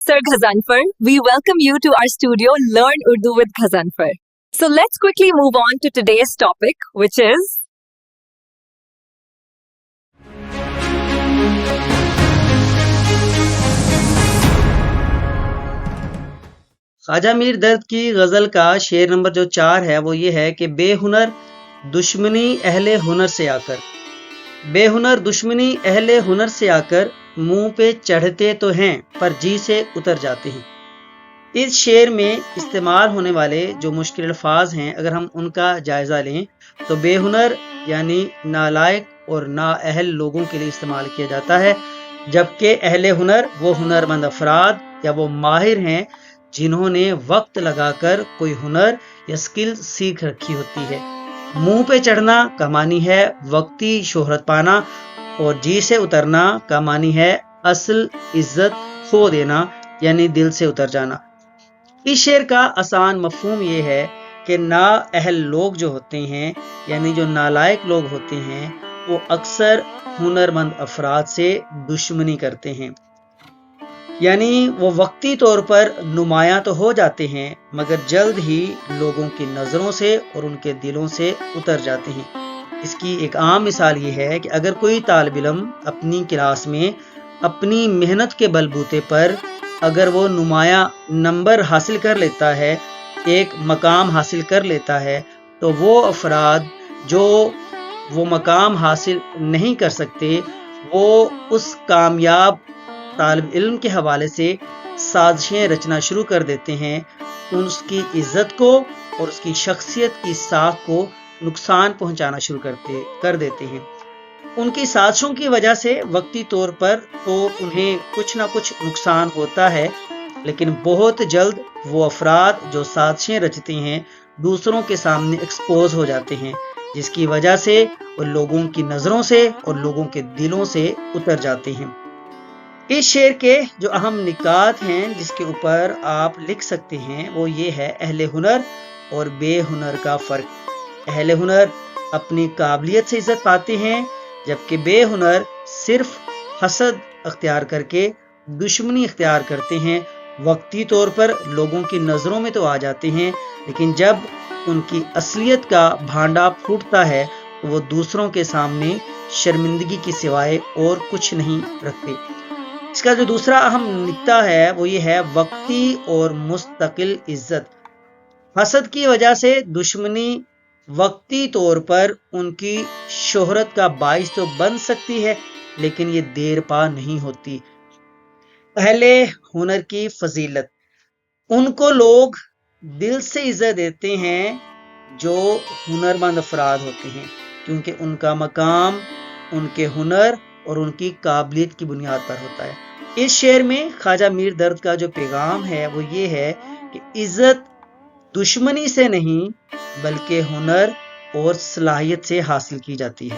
Mr. Ghazanfar, we welcome you to our studio Learn Urdu with Ghazanfar. So let's quickly move on to today's topic, which is Khwaja Mir दर्द की गज़ल का शेर number जो 4 है वो ये है कि बेहुनर दुश्मनी अहले हुनर से आकर, बेहुनर दुश्मनी अहले हुनर से आकर मुंह पे चढ़ते तो हैं पर जी से उतर जाते हैं। इस शेर में इस्तेमाल होने वाले जो मुश्किल अल्फाज हैं अगर हम उनका जायज़ा लें तो बेहुनर यानी नालायक और नाअहल लोगों के लिए इस्तेमाल किया जाता है, जबकि अहले हुनर वो हुनरमंद अफराद या वो माहिर हैं जिन्होंने वक्त लगाकर कोई हुनर या स्किल सीख रखी होती है। मुंह पे चढ़ना का मानी है वक्ती शोहरत पाना और जी से उतरना का मानी है असल इज्जत खो देना यानी दिल से उतर जाना। इस शेर का आसान मफहूम ये है कि नाअहल लोग जो होते हैं यानी जो नालायक लोग होते हैं वो अक्सर हुनरमंद अफराद से दुश्मनी करते हैं, यानी वो वक्ती तौर पर नुमायां तो हो जाते हैं मगर जल्द ही लोगों की नज़रों से और उनके दिलों से उतर जाते हैं। इसकी एक आम मिसाल ये है कि अगर कोई तालिब इल्म अपनी क्लास में अपनी मेहनत के बलबूते पर अगर वो नुमायां नंबर हासिल कर लेता है, एक मकाम हासिल कर लेता है, तो वो अफराद जो वो मकाम हासिल नहीं कर सकते वो उस कामयाब तालिब इल्म के हवाले से साजिशें रचना शुरू कर देते हैं, उसकी इज्जत को और उसकी शख्सियत की साख को नुकसान पहुंचाना शुरू कर देते हैं। उनकी साजिशों की वजह से वक्ती तौर पर तो उन्हें कुछ ना कुछ नुकसान होता है, लेकिन बहुत जल्द वो अफराद जो साजिशें रचते हैं दूसरों के सामने एक्सपोज हो जाते हैं, जिसकी वजह से वो लोगों की नज़रों से और लोगों के दिलों से उतर जाते हैं। इस शेर के जो अहम निकात हैं जिसके ऊपर आप लिख सकते हैं वो ये है अहले हुनर और बेहुनर का फ़र्क। अहले हुनर अपनी काबिलियत से इज्जत पाते हैं, जबकि बेहुनर सिर्फ हसद अख्तियार करके दुश्मनी अख्तियार करते हैं। वक्ती तौर पर लोगों की नज़रों में तो आ जाते हैं, लेकिन जब उनकी असलियत का भांडा फूटता है तो वो दूसरों के सामने शर्मिंदगी की सिवाय और कुछ नहीं रखते। इसका जो दूसरा अहम नुक्ता है वो ये है वक्ती और मुस्तकिल इज्जत। हसद की वजह से दुश्मनी वक्ती तौर पर उनकी शोहरत का बाइस तो बन सकती है, लेकिन ये देर पा नहीं होती। अहले हुनर की फजीलत, उनको लोग दिल से इज्जत देते हैं जो हुनरमंद अफराद होते हैं, क्योंकि उनका मकाम उनके हुनर और उनकी काबिलियत की बुनियाद पर होता है। इस शेर में ख्वाजा मीर दर्द का जो पैगाम है वो ये है कि इज्जत दुश्मनी से नहीं बल्कि हुनर और सलाहियत से हासिल की जाती है।